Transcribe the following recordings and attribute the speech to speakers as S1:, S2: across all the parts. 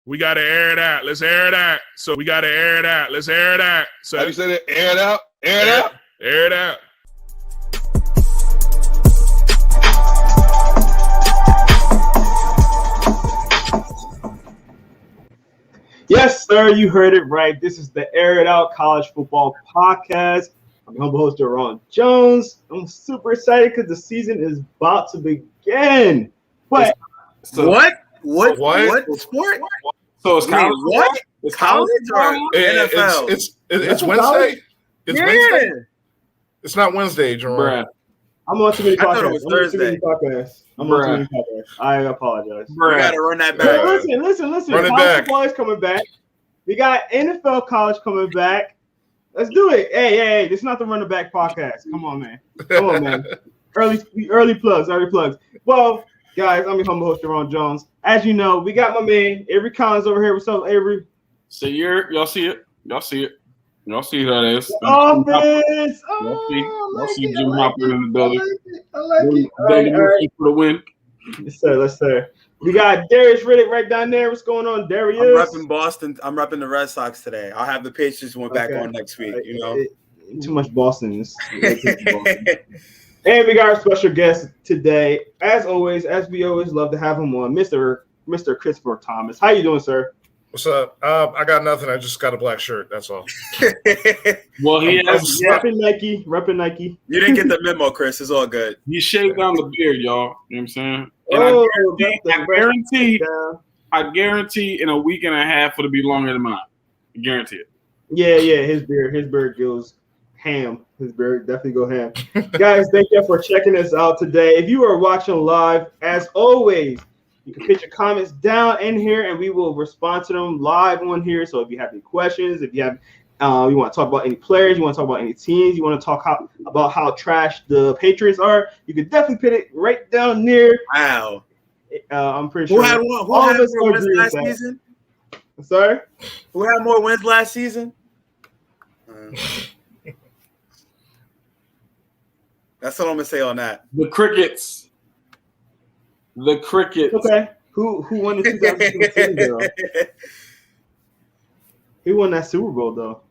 S1: We got to air it out. Let's air it out. So we got to air it out. Let's air it out. So
S2: how do you say that? Air it out? Air it out?
S1: Air it out.
S3: Yes, sir, you heard it right. This is the Air It Out College Football Podcast. I'm your humble host, Ron Jones. I'm super excited because the season is about to begin. But
S4: What sport?
S1: So it's college.
S4: What?
S1: It's
S4: College or NFL?
S1: It's Wednesday. It's Wednesday.
S4: Yeah.
S1: It's not Wednesday, Jerome.
S3: I'm on too many podcasts.
S4: I thought it was Thursday.
S3: I'm on too many podcasts. I apologize.
S4: We gotta run that back.
S3: Listen.
S1: Run it
S3: College
S1: back.
S3: football is coming back. We got NFL college coming back. Let's do it. Hey, this is not the Run It Back podcast. Come on, man. Early plugs. Well, guys, I'm your humble host, Ron Jones. As you know, we got my man, Avery Collins over here. What's up, Avery?
S5: So y'all see it. Y'all see who that is.
S3: Offense.
S5: Y'all see Jim Hopper in the building.
S3: I like it. All right.
S5: For the win.
S3: Yes, sir. We got Darius Riddick right down there. What's going on, Darius?
S4: I'm repping Boston. I'm repping the Red Sox today. I'll have the Patriots one back on next week. You know,
S3: too much Boston. And we got our special guest today, as always, as we always love to have him on, Mr. Christopher Thomas. How you doing, sir?
S1: What's up? I got nothing. I just got a black shirt. That's all.
S5: Well,
S3: repping Nike.
S4: You didn't get the memo, Chris. It's all good.
S5: He shaved down the beard, y'all. You know what I'm saying? And I guarantee in a week and a half it'll be longer than mine. I guarantee it.
S3: Yeah, his beard goes ham. His beard definitely go ham. Guys, thank you for checking us out today. If you are watching live, as always, you can put your comments down in here and we will respond to them live on here. So if you have any questions, if you have you want to talk about any players, you want to talk about any teams, you want to talk about how trash the Patriots are, you can definitely put it right down there.
S4: Wow.
S3: I'm pretty sure.
S4: Who had more wins last season?
S3: Sorry?
S4: Who had more wins last season? That's all I'm gonna say on that.
S5: The Crickets.
S3: Okay. Who won the 2016 though? Who won that Super Bowl though?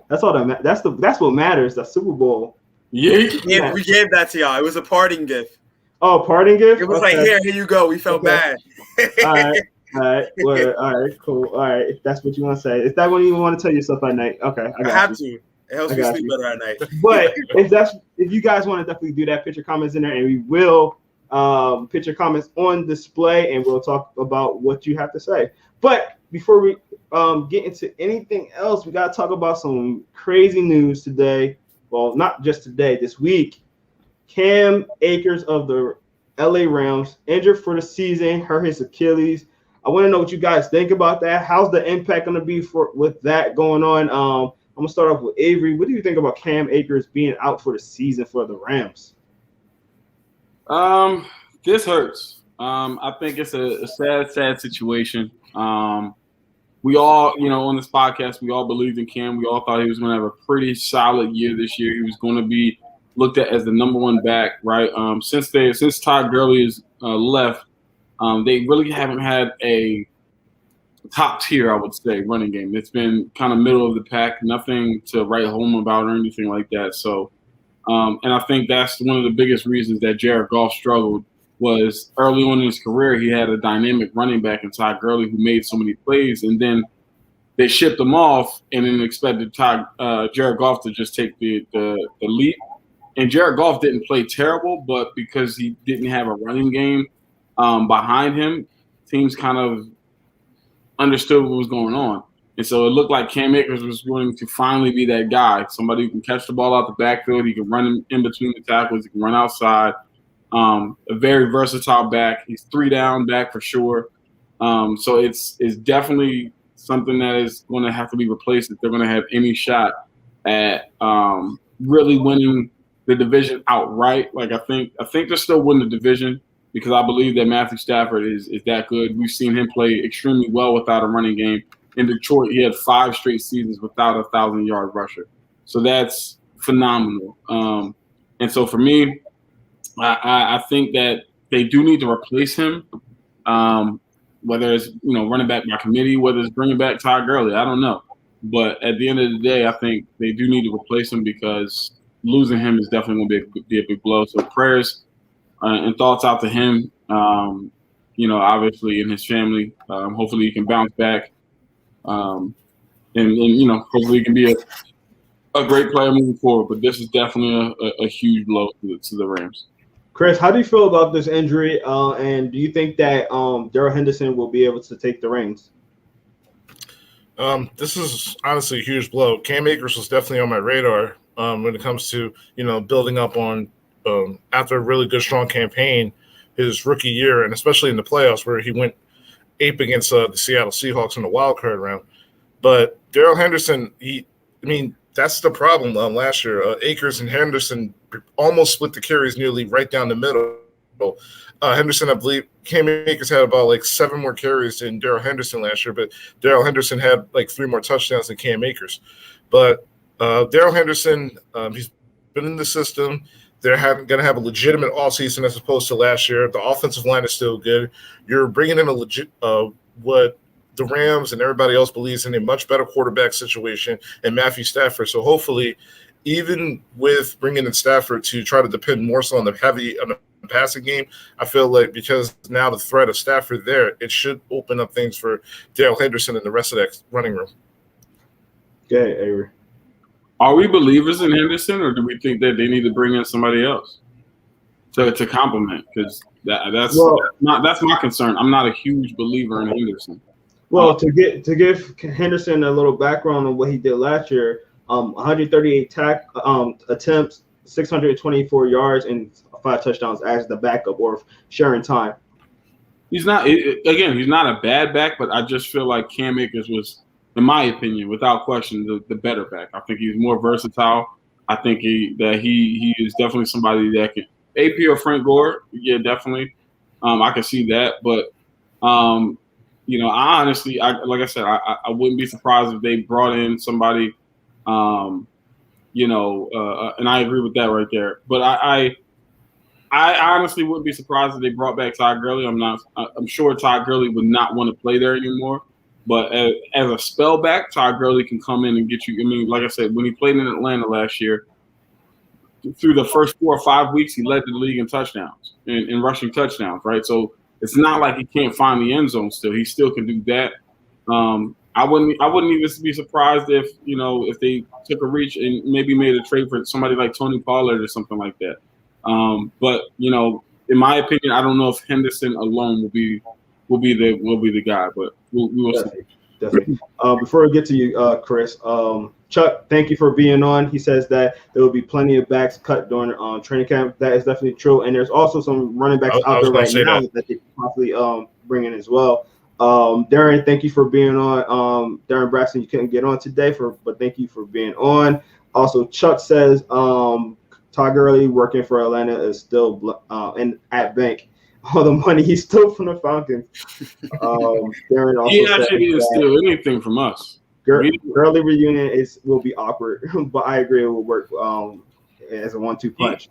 S3: That's all that's what matters. The Super Bowl.
S5: Yeah,
S4: we gave that to y'all. It was a parting gift.
S3: Oh, parting gift.
S4: It was like here you go. We felt bad.
S3: All right. Well, all right. Cool. All right. If that's what you want to say, is that what you want to tell yourself at night? Okay.
S4: I have to. It helps me sleep better at night.
S3: But if you guys want to definitely do that, put your comments in there, and we will put your comments on display, and we'll talk about what you have to say. But before we get into anything else, we got to talk about some crazy news today. Well, not just today, this week. Cam Akers of the LA Rams injured for the season, hurt his Achilles. I want to know what you guys think about that. How's the impact going to be with that going on? I'm going to start off with Avery. What do you think about Cam Akers being out for the season for the Rams?
S5: This hurts. I think it's a sad situation. We all, on this podcast, we all believed in Cam. We all thought he was going to have a pretty solid year this year. He was going to be looked at as the number one back, right? Since Todd Gurley has left, they really haven't had a top tier, I would say, running game. It's been kind of middle of the pack, nothing to write home about or anything like that. So, and I think that's one of the biggest reasons that Jared Goff struggled was early on in his career, he had a dynamic running back in Todd Gurley who made so many plays, and then they shipped him off and then expected Jared Goff to just take the leap. And Jared Goff didn't play terrible, but because he didn't have a running game behind him, teams kind of understood what was going on. And so it looked like Cam Akers was going to finally be that guy, somebody who can catch the ball out the backfield. He can run in between the tackles. He can run outside. A very versatile back. He's 3-down back for sure. So it's definitely something that is going to have to be replaced if they're going to have any shot at really winning the division outright. Like I think they'll still win the division because I believe that Matthew Stafford is that good. We've seen him play extremely well without a running game. In Detroit, he had 5 straight seasons without a 1,000-yard rusher. So that's phenomenal. And so for me, I think that they do need to replace him. whether it's running back by committee, whether it's bringing back Todd Gurley, I don't know. But at the end of the day, I think they do need to replace him because losing him is definitely going to be a big blow. So prayers and thoughts out to him. Obviously, and his family. Hopefully, he can bounce back, and hopefully, he can be a great player moving forward. But this is definitely a huge blow to the Rams.
S3: Chris, how do you feel about this injury? And do you think that Darrell Henderson will be able to take the reins?
S1: This is honestly a huge blow. Cam Akers was definitely on my radar when it comes to building up on after a really good strong campaign his rookie year, and especially in the playoffs where he went ape against the Seattle Seahawks in the wild card round. But Darrell Henderson, that's the problem last year. Akers and Henderson almost split the carries nearly right down the middle. Henderson, I believe, Cam Akers had about like 7 more carries than Darrell Henderson last year, but Darrell Henderson had like 3 more touchdowns than Cam Akers. But Darrell Henderson, he's been in the system. They're going to have a legitimate offseason as opposed to last year. The offensive line is still good. You're bringing in a legit what the Rams and everybody else believes in, a much better quarterback situation in Matthew Stafford. So hopefully, even with bringing in Stafford to try to depend more so on the passing game, I feel like because now the threat of Stafford there, it should open up things for Darrell Henderson and the rest of that running room.
S3: Okay, Avery.
S5: Are we believers in Henderson, or do we think that they need to bring in somebody else to complement? Because that's my concern. I'm not a huge believer in Henderson.
S3: Well, to give Henderson a little background on what he did last year, 138 attempts, 624 yards, and 5 touchdowns as the backup or sharing time.
S5: He's not a bad back, but I just feel like Cam Akers was, in my opinion, without question, the better back. I think he's more versatile. I think he is definitely somebody that can AP or Frank Gore. Yeah, definitely. I can see that, but I honestly, like I said, I wouldn't be surprised if they brought in somebody, and I agree with that right there. But I honestly wouldn't be surprised if they brought back Todd Gurley. I'm sure Todd Gurley would not want to play there anymore. But as a spellback, Todd Gurley can come in and get you. Like I said, when he played in Atlanta last year, through the first 4 or 5 weeks, he led the league in touchdowns, in rushing touchdowns, right? So it's not like he can't find the end zone still. He still can do that. I wouldn't even be surprised if they took a reach and maybe made a trade for somebody like Tony Pollard or something like that. But in my opinion, I don't know if Henderson alone will be the guy, but we will see.
S3: Definitely. Before we get to you, Chris, Chuck, thank you for being on. He says that there will be plenty of backs cut during training camp. That is definitely true, and there's also some running backs out there right now that they possibly bring in as well. Darren, thank you for being on. Darren Braxton, you couldn't get on today, but thank you for being on. Also, Chuck says Todd Gurley working for Atlanta is still at bank. All the money he stole from the Falcons. Darren also
S5: he actually didn't steal anything from us.
S3: Gurley reunion will be awkward, but I agree it will work as a 1-2 punch.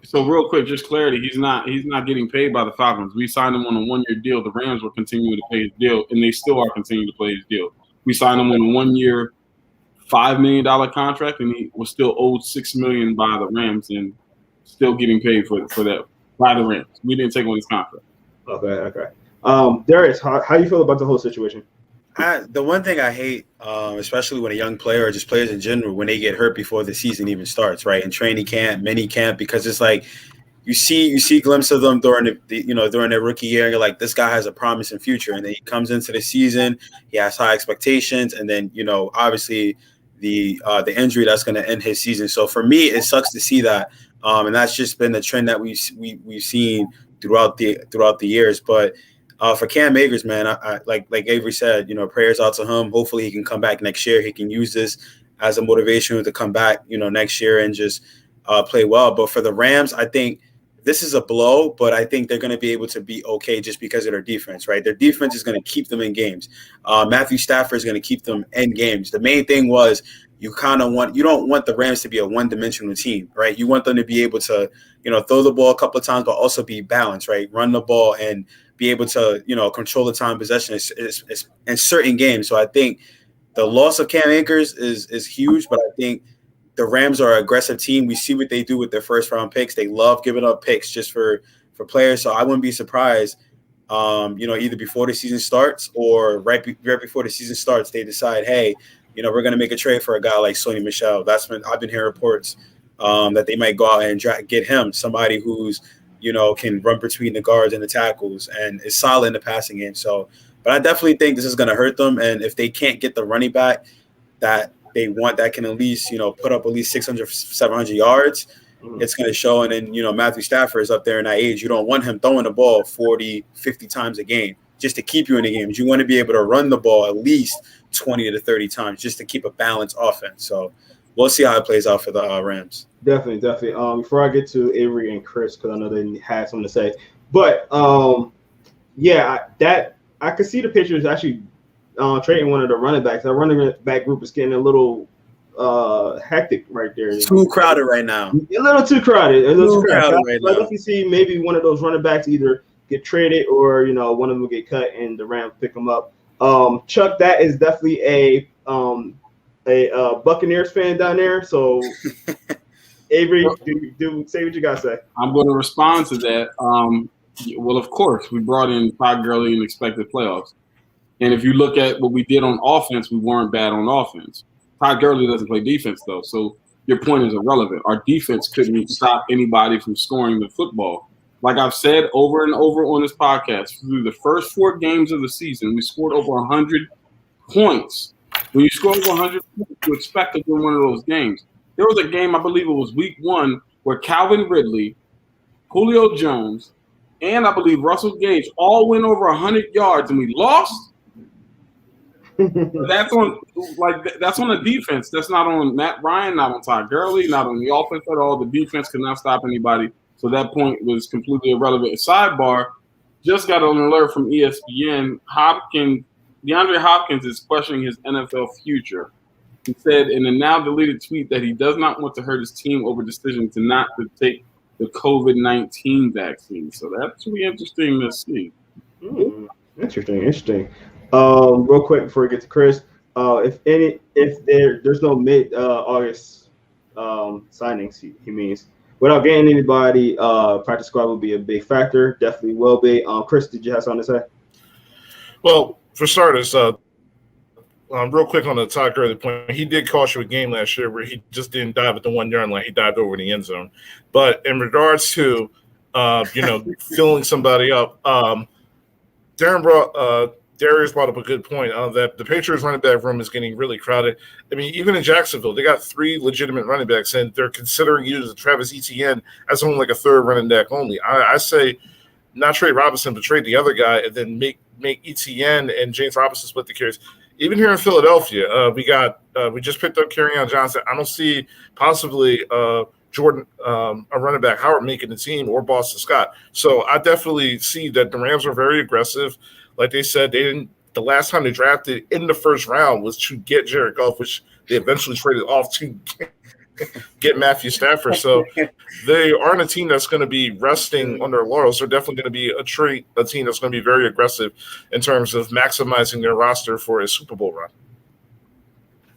S5: So real quick, just clarity: he's not getting paid by the Falcons. We signed him on a 1-year deal. The Rams were continuing to pay his deal, and they still are continuing to pay his deal. We signed him on a 1-year, $5 million contract, and he was still owed $6 million by the Rams, and still getting paid for that by the Rams. We didn't take on his contract.
S3: Okay. Darius, how do you feel about the whole situation?
S4: The one thing I hate, especially when a young player or just players in general, when they get hurt before the season even starts, right? In training camp, mini camp, because it's like you see glimpses of them during during their rookie year, and you're like, this guy has a promising future, and then he comes into the season, he has high expectations, and then obviously the injury that's going to end his season. So for me, it sucks to see that, and that's just been the trend that we've seen throughout the years, but. For Cam Akers, man, I like Avery said, prayers out to him. Hopefully he can come back next year. He can use this as a motivation to come back, next year and just play well. But for the Rams, I think this is a blow, but I think they're going to be able to be okay just because of their defense, right? Their defense is going to keep them in games. Matthew Stafford is going to keep them in games. The main thing was you don't want the Rams to be a one-dimensional team, right? You want them to be able to, throw the ball a couple of times, but also be balanced, right? Run the ball and be able to, control the time possession in certain games. So I think the loss of Cam Akers is huge, but I think the Rams are an aggressive team. We see what they do with their first round picks. They love giving up picks just for players. So I wouldn't be surprised, either before the season starts or right before the season starts, they decide, hey, we're going to make a trade for a guy like Sony Michel. That's when I've been hearing reports that they might go out and get him, somebody who's, can run between the guards and the tackles and is solid in the passing game. So, but I definitely think this is going to hurt them. And if they can't get the running back that they want, that can at least, put up at least 600, 700 yards, it's going to show. And then, Matthew Stafford is up there in that age. You don't want him throwing the ball 40, 50 times a game just to keep you in the games. You want to be able to run the ball at least 20 to 30 times just to keep a balanced offense. So we'll see how it plays out for the Rams.
S3: Definitely. Before I get to Avery and Chris, because I know they had something to say, but I could see the Patriots actually trading one of the running backs. Our running back group is getting a little hectic right there.
S4: Too crowded right now.
S3: A little too crowded.
S4: Right now.
S3: If you see maybe one of those running backs either get traded or one of them will get cut and the Rams pick them up. Chuck, that is definitely a Buccaneers fan down there. So, Avery, do say what you gotta say.
S5: I'm going to respond to that. Well, of course, we brought in Todd Gurley and expected playoffs. And if you look at what we did on offense, we weren't bad on offense. Todd Gurley doesn't play defense, though. So your point is irrelevant. Our defense couldn't stop anybody from scoring the football. Like I've said over and over on this podcast, through the first 4 games of the season, we scored over 100 points. When you score over 100 points, you expect to win one of those games. There was a game, I believe it was week 1, where Calvin Ridley, Julio Jones, and I believe Russell Gage all went over 100 yards, and we lost. That's on the defense. That's not on Matt Ryan, not on Todd Gurley, not on the offense at all. The defense could not stop anybody. So that point was completely irrelevant. Sidebar, just got an alert from ESPN. DeAndre Hopkins is questioning his NFL future. He said in a now deleted tweet that he does not want to hurt his team over decision to take the COVID-19 vaccine. So that's really interesting to see.
S3: Interesting. Real quick before we get to Chris, if there's no mid August signings, he means without getting anybody, practice squad will be a big factor. Definitely will be. Chris, did you have something to say?
S1: Well, for starters, real quick on the Todd Gurley point, he did cost you a game last year where he just didn't dive at the 1 yard line. He dived over the end zone. But in regards to, filling somebody up, Darius brought up a good point that the Patriots running back room is getting really crowded. I mean, even in Jacksonville, they got 3 legitimate running backs, and they're considering using Travis Etienne as only like a third running back only. I say not trade Robinson, but trade the other guy, and then make Etienne and James Robinson split the carries. Even here in Philadelphia, we just picked up Kerryon Johnson. I don't see possibly Jordan, a running back, Howard making the team, or Boston Scott. So I definitely see that the Rams are very aggressive. Like they said, the last time they drafted in the first round was to get Jared Goff, which they eventually traded off to get Matthew Stafford. So they aren't a team that's going to be resting on their laurels. They're definitely going to be a team that's going to be very aggressive in terms of maximizing their roster for a Super Bowl run.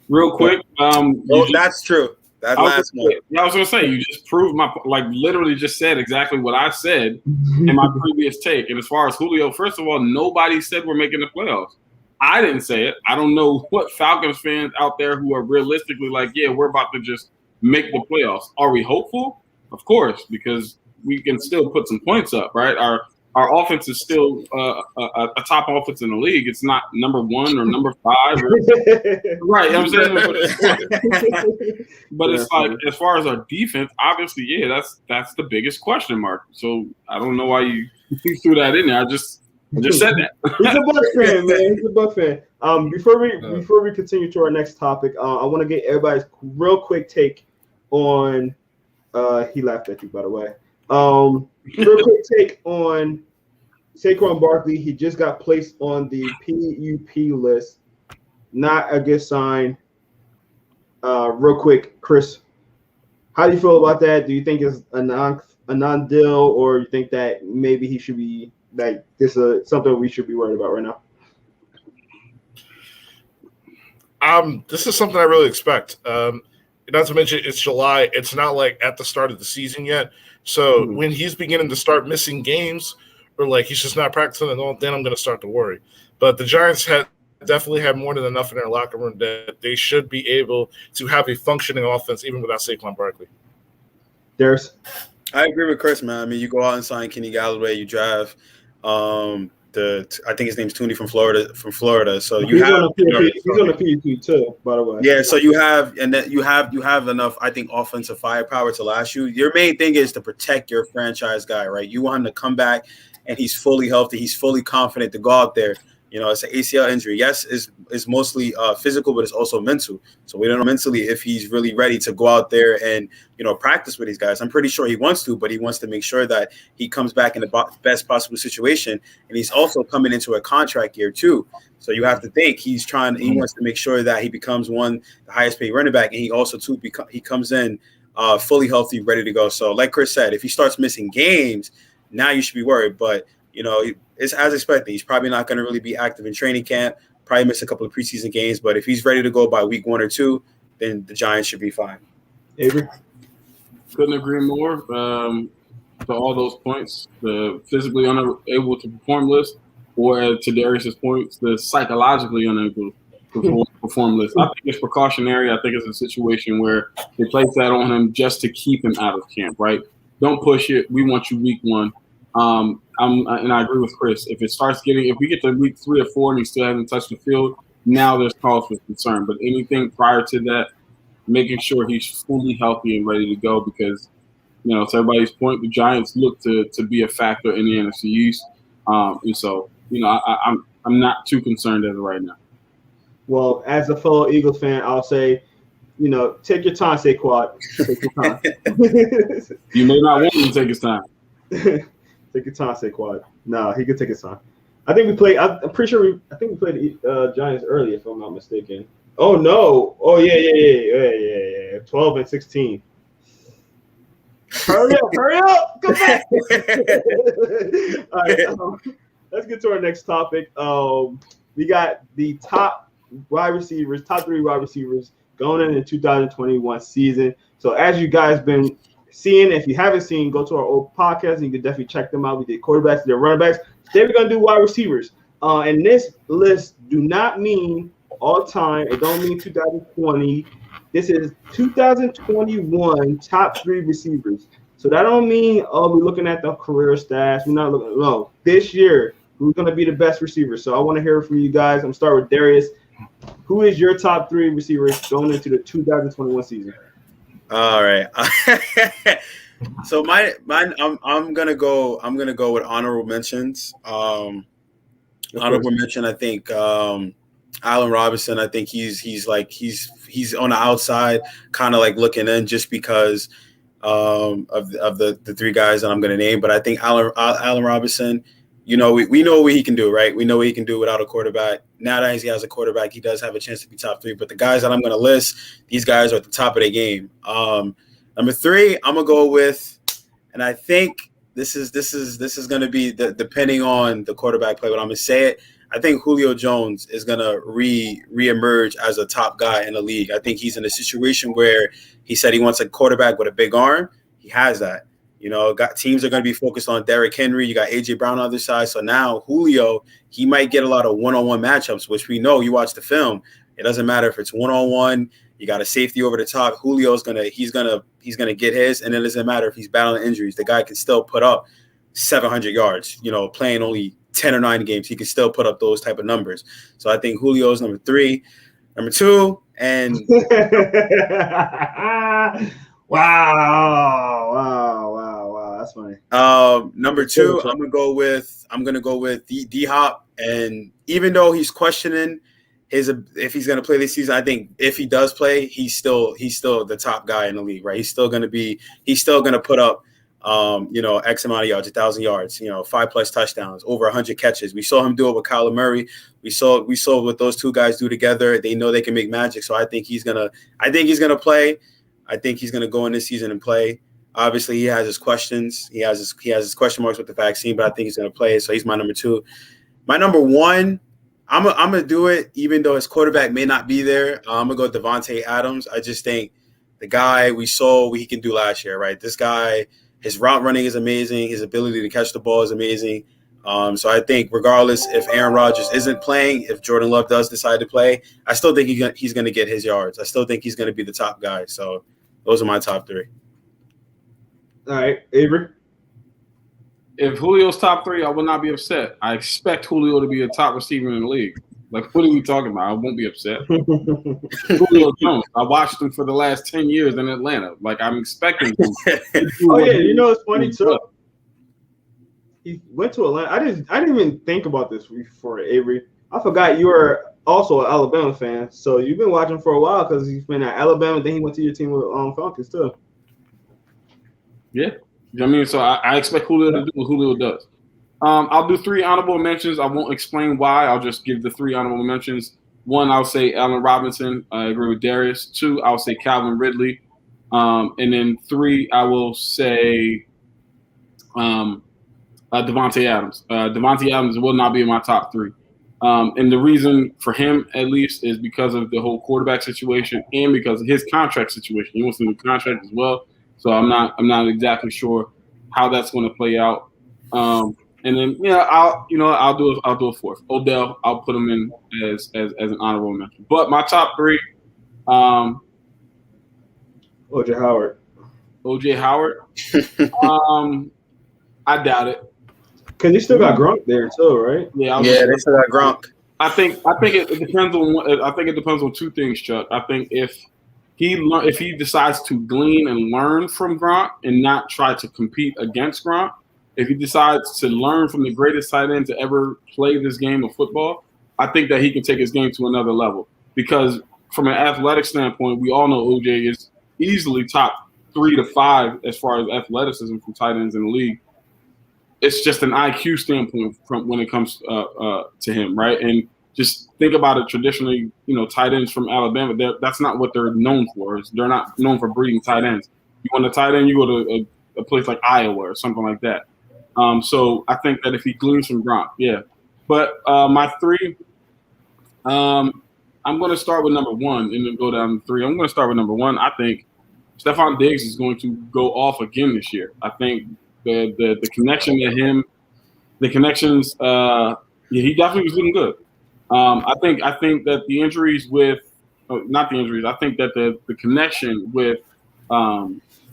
S5: Real quick.
S4: That's true. That last one.
S5: I was going to say, you just proved literally just said exactly what I said in my previous take. And as far as Julio, first of all, nobody said we're making the playoffs. I didn't say it. I don't know what Falcons fans out there who are realistically like, yeah, we're about to just make the playoffs. Are we hopeful? Of course, because we can still put some points up, right? Our offense is still a top offense in the league. It's not number 1 or number 5. Right. You know what I'm saying? But it's like, as far as our defense, obviously, yeah, that's the biggest question mark. So I don't know why you threw that in there. I just said that.
S3: He's a Bucs fan, man. He's a Bucs fan. Before we continue to our next topic, I want to get everybody's real quick take on. He laughed at you, by the way. Real quick take on Saquon Barkley. He just got placed on the PUP list. Not a good sign. Real quick, Chris, how do you feel about that? Do you think it's a non-deal, or you think that maybe he should be like this is something we should be worried about right now?
S1: This is something I really expect. Not to mention it's July. It's not like at the start of the season yet. So when he's beginning to start missing games, or like he's just not practicing at all, then I'm going to start to worry. But the Giants definitely have more than enough in their locker room that they should be able to have a functioning offense even without Saquon Barkley.
S4: I agree with Chris, man. I mean, you go out and sign Kenny Galloway, you drive I think his name's Tooney from Florida. So
S3: he's on the PUP too, by the way.
S4: Yeah, so you have enough, I think, offensive firepower to last you. Your main thing is to protect your franchise guy, right? You want him to come back and he's fully healthy, he's fully confident to go out there. You know, it's an ACL injury. Yes, it's mostly physical, but it's also mental. So we don't know mentally if he's really ready to go out there and, you know, practice with these guys. I'm pretty sure he wants to, but he wants to make sure that he comes back in the best possible situation. And he's also coming into a contract year too. So you have to think he wants to make sure that he becomes the highest paid running back. And he also too, he comes in fully healthy, ready to go. So like Chris said, if he starts missing games, now you should be worried. But, you know, it's as expected. He's probably not going to really be active in training camp, probably miss a couple of preseason games. But if he's ready to go by week 1 or 2, then the Giants should be fine.
S3: Avery?
S5: Couldn't agree more to all those points. The physically unable to perform list, or to Darius's points, the psychologically unable to perform list. I think it's precautionary. I think it's a situation where they place that on him just to keep him out of camp, right? Don't push it. We want you week 1. And I agree with Chris. If we get to week 3 or 4 and he still hasn't touched the field, now there's cause for concern. But anything prior to that, making sure he's fully healthy and ready to go, because, you know, to everybody's point, the Giants look to be a factor in the NFC East. And so, you know, I'm not too concerned as of right now.
S3: Well, as a fellow Eagles fan, I'll say, you know, take your time, Saquon. Take your time.
S5: You may not want him to take his time.
S3: Take your time, Saquon. No, he could take his time. I think we played. I'm pretty sure we played the Giants early, if I'm not mistaken. Oh no! Oh yeah. 12 and 16. Hurry up! Come back! All right, let's get to our next topic. We got the top 3 wide receivers going into the 2021 season. So as you guys been seeing, if you haven't seen, go to our old podcast and you can definitely check them out. We did quarterbacks, we did running backs. Today we're gonna do wide receivers. And this list do not mean all time. It don't mean 2020. This is 2021 top 3 receivers. So that don't mean we're looking at the career stats. We're not looking. No, this year who's gonna be the best receiver. So I want to hear from you guys. I'm gonna start with Darius. Who is your top 3 receivers going into the 2021 season?
S4: All right. So I'm gonna go with honorable mentions. Honorable mention, I think Allen Robinson. I think he's on the outside, kind of like looking in, just because of the 3 guys that I'm gonna name. But I think Allen Robinson, you know, we know what he can do, right? We know what he can do without a quarterback. Now that he has a quarterback, he does have a chance to be top 3. But the guys that I'm going to list, these guys are at the top of their game. Number 3, I'm gonna go with, and I think this is going to be depending on the quarterback play, but I'm gonna say it. I think Julio Jones is gonna reemerge as a top guy in the league. I think he's in a situation where he said he wants a quarterback with a big arm. He has that. You know, teams are going to be focused on Derrick Henry. You got A.J. Brown on the other side. So now Julio, he might get a lot of one-on-one matchups, which we know. You watch the film, it doesn't matter if it's one-on-one. You got a safety over the top. Julio's he's gonna get his, and it doesn't matter if he's battling injuries. The guy can still put up 700 yards. You know, playing only 10 or 9 games, he can still put up those type of numbers. So I think Julio's number 3. Number 2, and
S3: Wow. That's funny.
S4: Number 2, I'm gonna go with D Hop, and even though he's questioning if he's gonna play this season, I think if he does play, he's still the top guy in the league, right? He's still gonna put up X amount of yards, 1,000 yards, 5+ touchdowns, over 100 catches. We saw him do it with Kyler Murray. We saw what those 2 guys do together. They know they can make magic. So I think he's gonna play. I think he's gonna go in this season and play. Obviously, he has his questions. He has his question marks with the vaccine, but I think he's going to play. So he's my number 2. My number 1, I'm gonna do it, even though his quarterback may not be there. I'm gonna go Devontae Adams. I just think the guy, we saw what he can do last year, right? This guy, his route running is amazing. His ability to catch the ball is amazing. So I think regardless if Aaron Rodgers isn't playing, if Jordan Love does decide to play, I still think he's going to get his yards. I still think he's going to be the top guy. So those are my top 3.
S3: All right, Avery.
S5: If Julio's top 3, I will not be upset. I expect Julio to be a top receiver in the league. Like, what are we talking about? I won't be upset. Julio Jones. I watched him for the last 10 years in Atlanta. Like, I'm expecting him.
S3: Oh yeah, you know it's funny too. He went to Atlanta. I didn't even think about this before, Avery. I forgot you were also an Alabama fan, so you've been watching for a while because he's been at Alabama. Then he went to your team with Falcons too.
S5: Yeah, you know what I mean. So I expect Julio to do what Julio does. I'll do 3 honorable mentions. I won't explain why. I'll just give the 3 honorable mentions. 1, I'll say Allen Robinson. I agree with Darius. 2, I'll say Calvin Ridley. And then 3, I will say Devontae Adams. Devontae Adams will not be in my top 3. And the reason for him, at least, is because of the whole quarterback situation and because of his contract situation. He wants a new contract as well. So I'm not exactly sure how that's going to play out. And then I'll do a 4th. Odell, I'll put him in as an honorable mention. But my top 3,
S3: OJ Howard.
S5: OJ Howard. I doubt it.
S3: Because you still got Gronk there too, right?
S5: Yeah,
S4: they still got Gronk.
S5: I think it depends on. I think it depends on 2 things, Chuck. I think if he decides to glean and learn from Gronk and not try to compete against Gronk, if he decides to learn from the greatest tight end to ever play this game of football, I think that he can take his game to another level. Because from an athletic standpoint, we all know OJ is easily top 3 to 5 as far as athleticism from tight ends in the league. It's just an IQ standpoint from when it comes to him, right? And just think about it. Traditionally, tight ends from Alabama, that's not what they're known for. They're not known for breeding tight ends. You want a tight end, you go to a place like Iowa or something like that. So I think that if he gleans from Gronk, yeah. But my 3, I'm going to start with number 1 and then go down to 3. I'm going to start with number 1. I think Stephon Diggs is going to go off again this year. I think the connection to him, he definitely was looking good. I think that the injuries not the injuries. I think that the connection with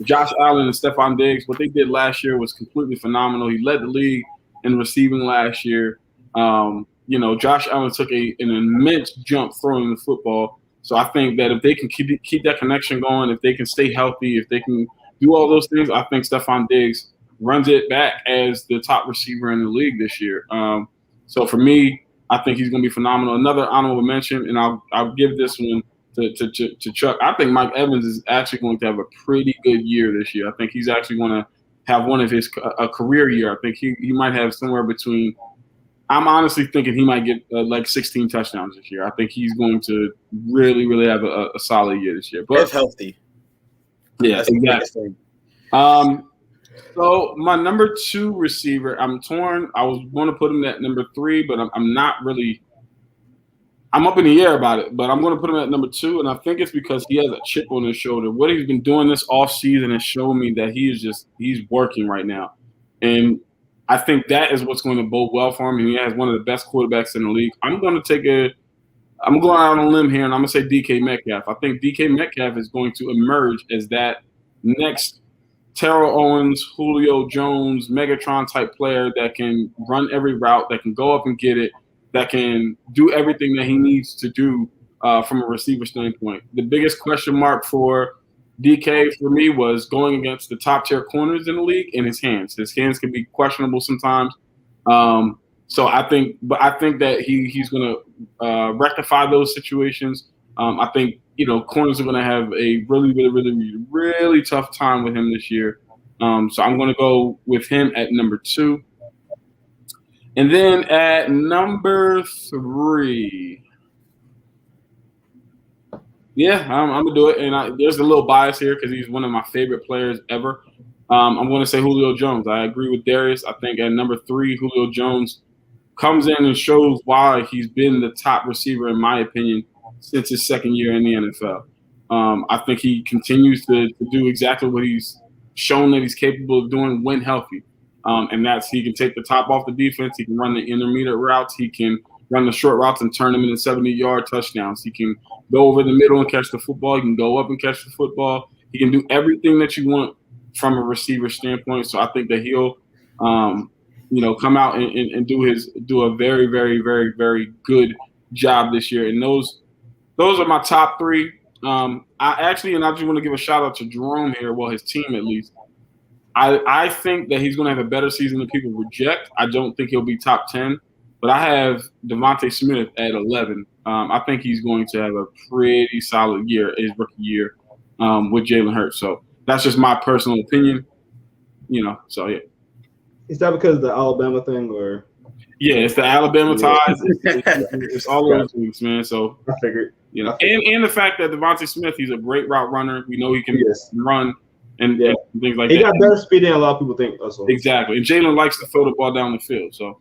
S5: Josh Allen and Stephon Diggs, what they did last year was completely phenomenal. He led the league in receiving last year. Josh Allen took an immense jump throwing the football. So I think that if they can keep that connection going, if they can stay healthy, if they can do all those things, I think Stephon Diggs runs it back as the top receiver in the league this year. So for me, I think he's going to be phenomenal. Another honorable mention, and I'll give this one to Chuck. I think Mike Evans is actually going to have a pretty good year this year. I think he's actually going to have one of his career year. I think he might have somewhere between. I'm honestly thinking he might get like 16 touchdowns this year. I think he's going to really, really have a solid year this year. But
S4: if healthy,
S5: yeah, exactly. So my number 2 receiver, I'm torn. I was going to put him at number 3, but I'm not really. I'm up in the air about it, but I'm going to put him at number 2, and I think it's because he has a chip on his shoulder. What he's been doing this offseason has shown me that he's working right now, and I think that is what's going to bode well for him. And he has one of the best quarterbacks in the league. I'm going out on a limb here, and I'm going to say DK Metcalf. I think DK Metcalf is going to emerge as that next Terrell Owens, Julio Jones, Megatron type player that can run every route, that can go up and get it, that can do everything that he needs to do from a receiver standpoint. The biggest question mark for DK for me was going against the top tier corners in the league and his hands. His hands can be questionable sometimes. So I think that he's going to rectify those situations. I think corners are going to have a really, really, really, really tough time with him this year. So I'm going to go with him at number 2. And then at number 3, I'm going to do it. And there's a little bias here because he's one of my favorite players ever. I'm going to say Julio Jones. I agree with Darius. I think at number 3, Julio Jones comes in and shows why he's been the top receiver, in my opinion, since his second year in the NFL. I think he continues to do exactly what he's shown that he's capable of doing when healthy. And that's he can take the top off the defense. He can run the intermediate routes. He can run the short routes and turn them into 70-yard touchdowns. He can go over the middle and catch the football. He can go up and catch the football. He can do everything that you want from a receiver standpoint. So I think that he'll, come out and do a very, very, very, very good job this year. And those are my top 3. I just want to give a shout out to Jerome here. Well, his team at least. I think that he's going to have a better season than people project. I don't think he'll be top 10, but I have Devontae Smith at 11. I think he's going to have a pretty solid year, his rookie year, with Jalen Hurts. So that's just my personal opinion, so yeah.
S3: Is that because of the Alabama thing, or?
S5: Yeah, it's the Alabama ties. It's all those things, man. So
S3: I figured.
S5: And the fact that Devontae Smith, he's a great route runner. We know he can run and things like that.
S3: He got better speed than a lot of people think. Also.
S5: Exactly. And Jalen likes to throw the ball down the field. So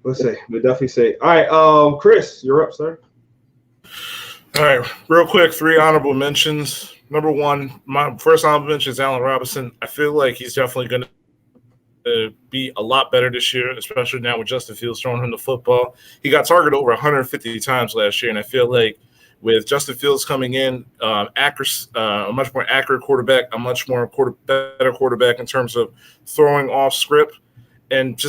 S3: we'll definitely say. All right, Chris, you're up, sir.
S1: All right, real quick, 3 honorable mentions. Number 1, my first honorable mention is Allen Robinson. I feel like he's definitely going to be a lot better this year, especially now with Justin Fields throwing him the football. He got targeted over 150 times last year, and I feel like with Justin Fields coming in, Akers, a much more accurate quarterback, a much more better quarterback in terms of throwing off script, and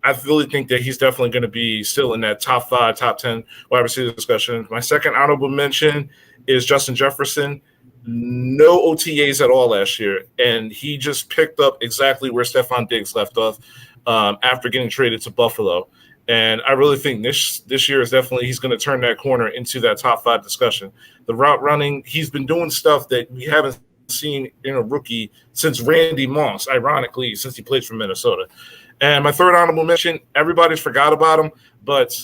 S1: I really think that he's definitely going to be still in that top 5, top 10 wide receiver discussion. My second honorable mention is Justin Jefferson. No OTAs at all last year, and he just picked up exactly where Stephon Diggs left off after getting traded to Buffalo. And I really think this year is definitely he's going to turn that corner into that top 5 discussion. The route running, he's been doing stuff that we haven't seen in a rookie since Randy Moss, ironically, since he played for Minnesota. And my third honorable mention, everybody's forgot about him, but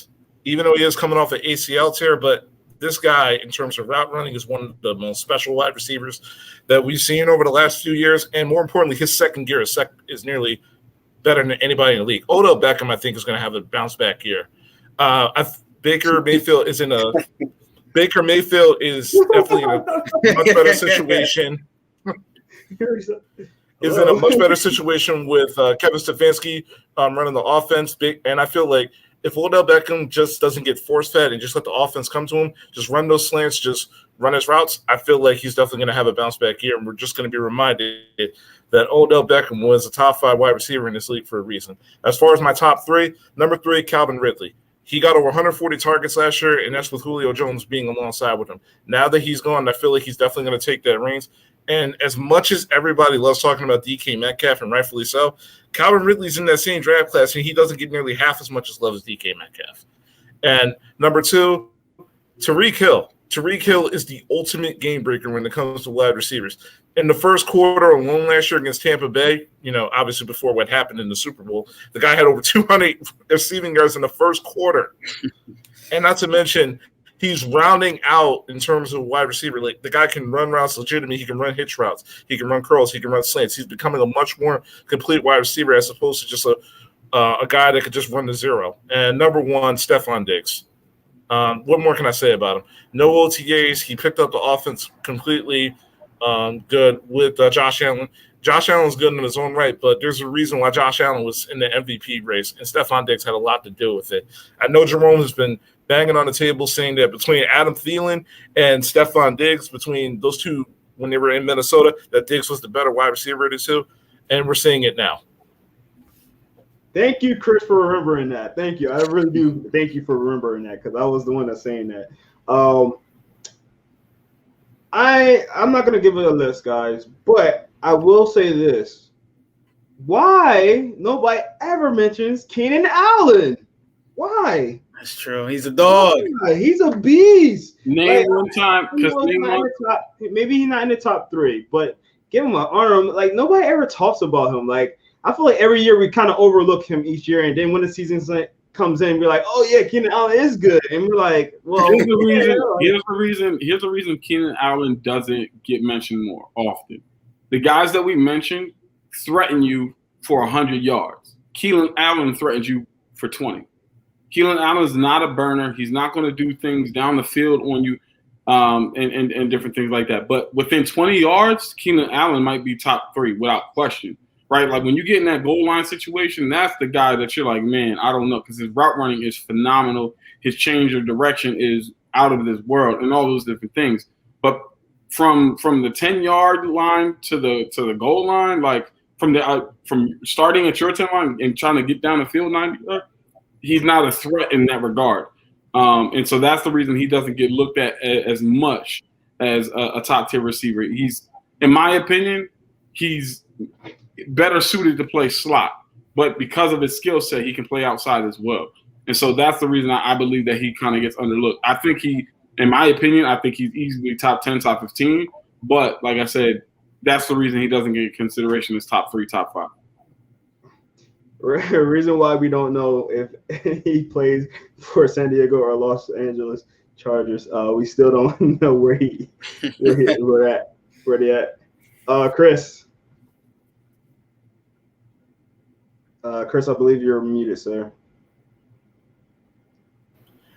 S1: even though he is coming off an ACL tear, but this guy, in terms of route running, is one of the most special wide receivers that we've seen over the last few years. And more importantly, his second year is nearly better than anybody in the league. Odell Beckham, I think, is going to have a bounce-back year. Baker Mayfield is definitely in a much better situation. Is in a much better situation with Kevin Stefanski running the offense. And I feel like if Odell Beckham just doesn't get force-fed and just let the offense come to him, just run those slants, just run his routes, I feel like he's definitely going to have a bounce-back year. And we're just going to be reminded that Odell Beckham was a top 5 wide receiver in this league for a reason. As far as my top 3, number 3, Calvin Ridley. He got over 140 targets last year, and that's with Julio Jones being alongside with him. Now that he's gone, I feel like he's definitely going to take that reins. And as much as everybody loves talking about DK Metcalf, and rightfully so, Calvin Ridley's in that same draft class, and he doesn't get nearly half as much as love as DK Metcalf. And number 2, Tyreek Hill. Tyreek Hill is the ultimate game breaker when it comes to wide receivers. In the first quarter alone last year against Tampa Bay, obviously before what happened in the Super Bowl, the guy had over 200 receiving yards in the first quarter. And not to mention, he's rounding out in terms of wide receiver. Like, the guy can run routes legitimately. He can run hitch routes. He can run curls. He can run slants. He's becoming a much more complete wide receiver as opposed to just a guy that could just run to zero. And number 1, Stephon Diggs. What more can I say about him? No OTAs. He picked up the offense completely good with Josh Allen. Josh Allen's good in his own right, but there's a reason why Josh Allen was in the MVP race, and Stephon Diggs had a lot to do with it. I know Jerome has been banging on the table saying that between Adam Thielen and Stephon Diggs, between those two when they were in Minnesota, that Diggs was the better wide receiver of the two, and we're seeing it now.
S3: Thank you, Chris, for remembering that. Thank you. I really do thank you for remembering that, because I was the one that's saying that. I'm not going to give it a list, guys, but I will say this. Why nobody ever mentions Keenan Allen? Why?
S4: That's true. He's a dog.
S3: Why? He's a beast.
S5: Name one time.
S3: Maybe he's not in the top 3, but give him an arm. Like, nobody ever talks about him. Like, I feel like every year we kind of overlook him each year, and then when the season comes in, we're like, oh yeah, Keenan Allen is good, and we're like, well,
S5: here's the reason Keenan Allen doesn't get mentioned more often. The guys that we mentioned threaten you for 100 yards. Keelan Allen threatens you for 20. Keelan Allen is not a burner. He's not going to do things down the field on you and different things like that. But within 20 yards, Keelan Allen might be top 3 without question, right? Like when you get in that goal line situation, that's the guy that you're like, man, I don't know, because his route running is phenomenal. His change of direction is out of this world and all those different things. But from the 10-yard line to the goal line, like from starting at your 10 line and trying to get down the field 90 yards, he's not a threat in that regard. And so that's the reason he doesn't get looked at as much as a top-tier receiver. He's, in my opinion, he's better suited to play slot. But because of his skill set, he can play outside as well. And so that's the reason I believe that he kind of gets underlooked. I think in my opinion, I think he's easily top 10, top 15. But like I said, that's the reason he doesn't get consideration as top 3, top 5.
S3: Reason why we don't know if he plays for San Diego or Los Angeles Chargers. We still don't know where they at. Chris. Chris, I believe you're muted, sir.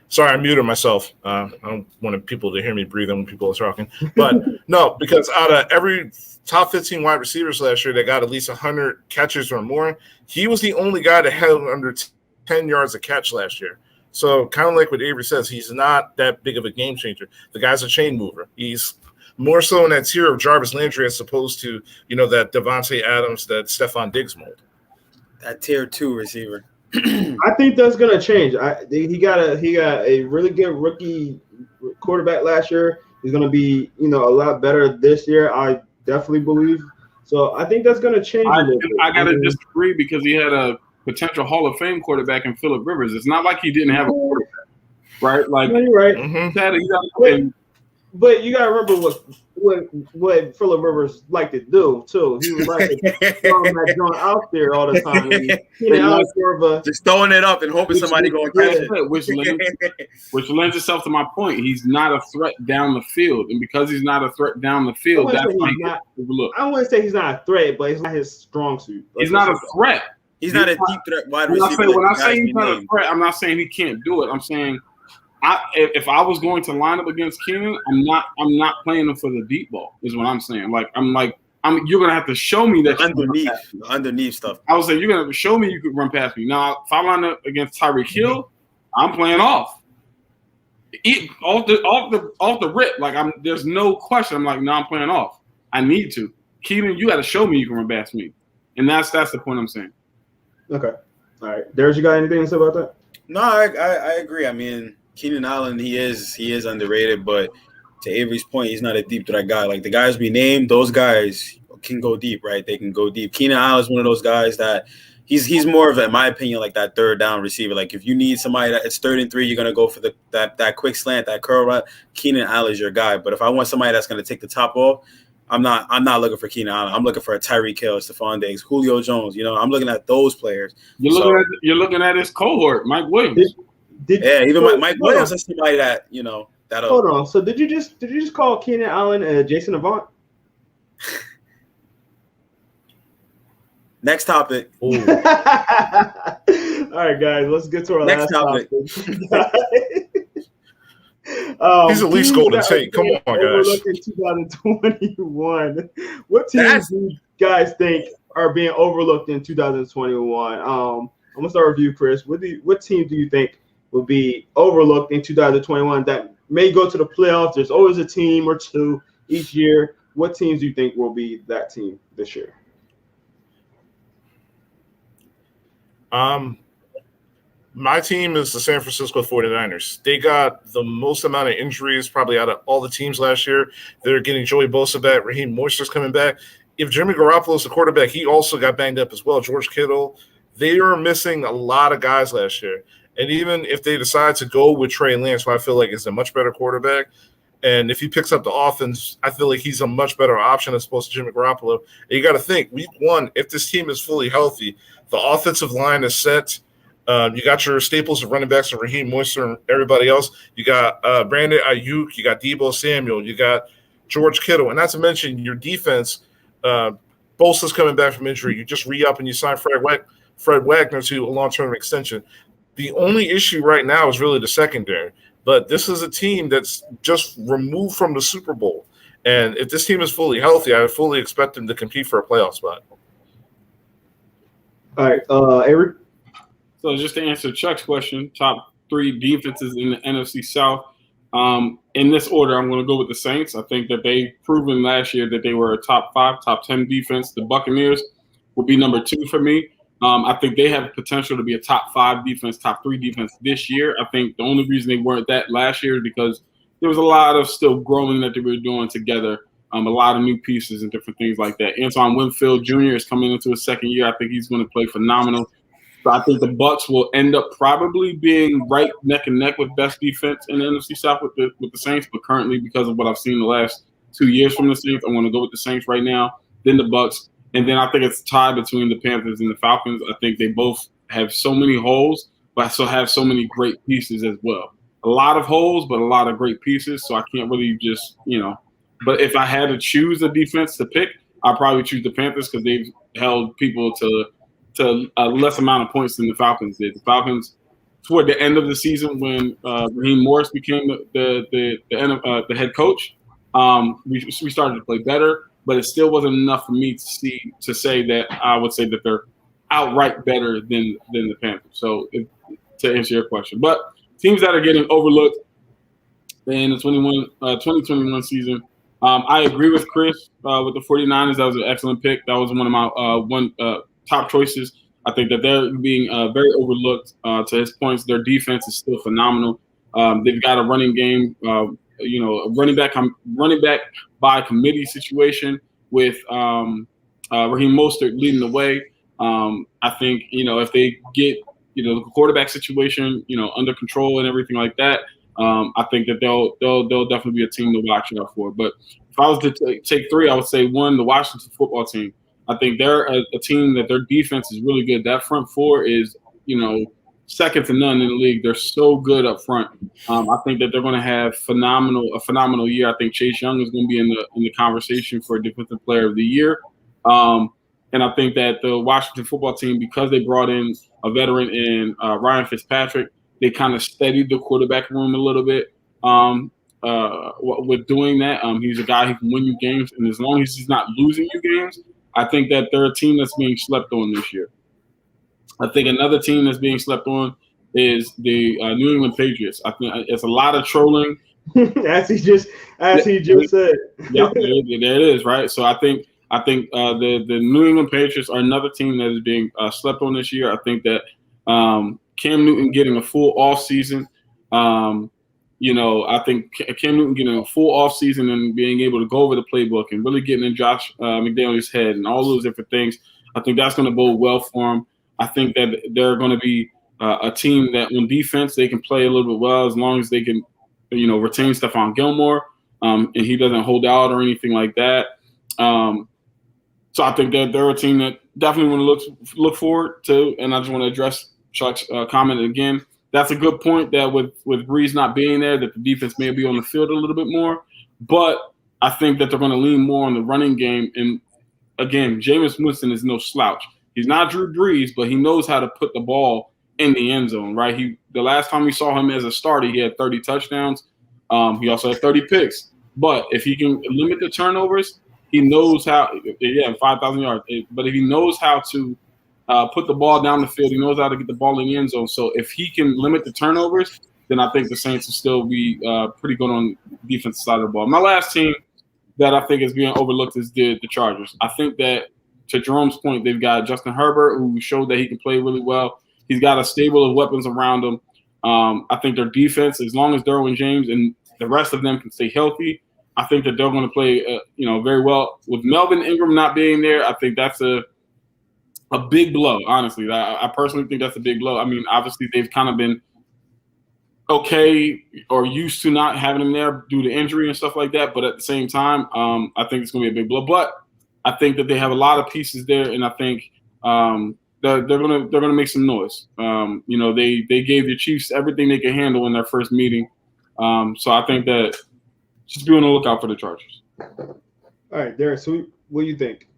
S1: Sorry, I muted myself. I don't want people to hear me breathing when people are talking. But no, because out of every top 15 wide receivers last year that got at least 100 catches or more, he was the only guy that held under 10 yards a catch last year. So kind of like what Avery says, he's not that big of a game changer. The guy's a chain mover. He's more so in that tier of Jarvis Landry as opposed to, that Devontae Adams, that Stephon Diggs mold.
S4: That tier 2 receiver.
S3: I think that's gonna change. He got a really good rookie quarterback last year. He's gonna be a lot better this year. I definitely believe. So I think that's gonna change a little bit.
S5: I gotta disagree because he had a potential Hall of Fame quarterback in Phillip Rivers. It's not like he didn't have a quarterback, right? Like
S3: no, you're right.
S5: Mm-hmm.
S3: But you gotta remember what Phillip Rivers liked to do too. He was like throwing that joint out there all the time. And,
S4: just throwing it up and hoping somebody go and catch it.
S5: Which lends itself to my point. He's not a threat down the field, and because he's not a threat down the field, that's why he gets overlooked.
S3: I wouldn't say he's not a threat, but it's not his strong suit.
S5: He's not a threat.
S4: He's not a deep threat wide receiver.
S5: When I say he's not a threat, I'm not saying he can't do it. I'm saying if I was going to line up against Keenan, I'm not playing him for the deep ball. Is what I'm saying. You're gonna have to show me that
S4: underneath stuff.
S5: I would say you're gonna have to show me you could run past me. Now, if I line up against Tyreek Hill, I'm playing off. Off the rip. There's no question. I'm like, no, I'm playing off. I need to. Keenan, you got to show me you can run past me, and that's the point I'm saying.
S3: Okay, all right. Darius, you got anything to say about that?
S4: No, I agree. I mean, Keenan Allen, he is underrated, but to Avery's point, he's not a deep threat guy. Like the guys we named, those guys can go deep, right? They can go deep. Keenan Allen is one of those guys that he's more of, in my opinion, like that third down receiver. Like if you need somebody that it's 3rd and 3, you're gonna go for that quick slant, that curl route. Keenan Allen is your guy. But if I want somebody that's gonna take the top off, I'm not looking for Keenan Allen. I'm looking for a Tyreek Hill, Stephon Diggs, Julio Jones. I'm looking at those players.
S5: You're looking at his cohort, Mike Williams.
S4: Mike Williams is somebody that that'll.
S3: Hold on. So did you just call Keenan Allen Jason Avant?
S4: Next topic.
S3: All right, guys, let's get to our
S4: next
S3: last topic.
S1: He's at least Golden Tate. Come on, guys.
S3: In 2021, what teams do you guys think are being overlooked in 2021? I'm gonna start with you, Chris. What team do you think will be overlooked in 2021 that may go to the playoffs? There's always a team or two each year. What teams do you think will be that team this year?
S1: My team is the San Francisco 49ers. They got the most amount of injuries probably out of all the teams last year. They're getting Joey Bosa back. Raheem Moister's coming back. If Jimmy Garoppolo's the quarterback, he also got banged up as well. George Kittle. They are missing a lot of guys last year. And even if they decide to go with Trey Lance, who I feel like is a much better quarterback, and if he picks up the offense, I feel like he's a much better option as opposed to Jimmy Garoppolo. And you got to think, week 1, if this team is fully healthy, the offensive line is set. You got your staples of running backs and Raheem Mostert and everybody else. You got Brandon Ayuk. You got Deebo Samuel. You got George Kittle. And not to mention your defense. Bosa's coming back from injury. You just re-up and you sign Fred Wagner to a long-term extension. The only issue right now is really the secondary. But this is a team that's just removed from the Super Bowl. And if this team is fully healthy, I fully expect them to compete for a playoff spot.
S3: All right, Avery?
S5: So just to answer Chuck's question, top 3 defenses in the NFC South. In this order, I'm going to go with the Saints. I think that they've proven last year that they were a top 5, top 10 defense. The Buccaneers will be number 2 for me. I think they have potential to be a top 5 defense, top 3 defense this year. I think the only reason they weren't that last year is because there was a lot of still growing that they were doing together, a lot of new pieces and different things like that. Antoine Winfield Jr. is coming into his second year. I think he's going to play phenomenal. So I think the Bucs will end up probably being right neck and neck with best defense in the NFC South with the Saints. But currently, because of what I've seen the last 2 years from the Saints, I'm going to go with the Saints right now, then the Bucs. And then I think it's tied between the Panthers and the Falcons. I think they both have so many holes, but also have so many great pieces as well. A lot of holes, but a lot of great pieces. So I can't really just, But if I had to choose a defense to pick, I'd probably choose the Panthers because they've held people to a less amount of points than the Falcons did. The Falcons, toward the end of the season when Raheem Morris became the head coach, we started to play better. But it still wasn't enough for me to say that I would say that they're outright better than the Panthers. So to answer your question, but teams that are getting overlooked in the 2021 season, I agree with Chris with the 49ers. That was an excellent pick. That was one of my top choices. I think that they're being very overlooked. To his points, their defense is still phenomenal. They've got a running game. A running back by committee situation with Raheem Mostert leading the way. I think if they get the quarterback situation under control and everything like that, I think that they'll definitely be a team to watch out for. But if I was to take 3, I would say 1, the Washington football team. I think they're a team that their defense is really good. That front 4 is second to none in the league. They're so good up front. I think that they're going to have a phenomenal year. I think Chase Young is going to be in the conversation for Defensive Player of the Year. And I think that the Washington football team, because they brought in a veteran in Ryan Fitzpatrick, they kind of steadied the quarterback room a little bit with doing that. He's a guy who can win you games, and as long as he's not losing you games, I think that they're a team that's being slept on this year. I think another team that's being slept on is the New England Patriots. I think it's a lot of trolling.
S3: as he just said.
S5: Yeah, there it is, right? So I think the New England Patriots are another team that is being slept on this year. I think that Cam Newton getting a full offseason, I think Cam Newton getting a full offseason and being able to go over the playbook and really getting in Josh McDaniels' head and all those different things, I think that's going to bode well for him. I think that they're going to be a team that on defense they can play a little bit well as long as they can, retain Stephon Gilmore and he doesn't hold out or anything like that. So I think that they're a team that definitely want to look forward to. And I just want to address Chuck's comment again. That's a good point that with Breeze not being there, that the defense may be on the field a little bit more. But I think that they're going to lean more on the running game. And again, Jameis Winston is no slouch. He's not Drew Brees, but he knows how to put the ball in the end zone, right? The last time we saw him as a starter, he had 30 touchdowns. He also had 30 picks. But if he can limit the turnovers, he knows how – 5,000 yards. But if he knows how to put the ball down the field, he knows how to get the ball in the end zone. So if he can limit the turnovers, then I think the Saints will still be pretty good on the defensive side of the ball. My last team that I think is being overlooked is the Chargers. I think that, to Jerome's point, they've got Justin Herbert, who showed that he can play really well. He's got a stable of weapons around him. I think their defense, as long as Derwin James and the rest of them can stay healthy, I think that they're going to play, very well. With Melvin Ingram not being there, I think that's a big blow, honestly. I personally think that's a big blow. I mean, obviously they've kind of been okay or used to not having him there due to injury and stuff like that. But at the same time, I think it's going to be a big blow. But I think that they have a lot of pieces there, and I think they're gonna make some noise. They gave the Chiefs everything they could handle in their first meeting, so I think that just be on the lookout for the Chargers.
S3: All right, Derek. So what do you think?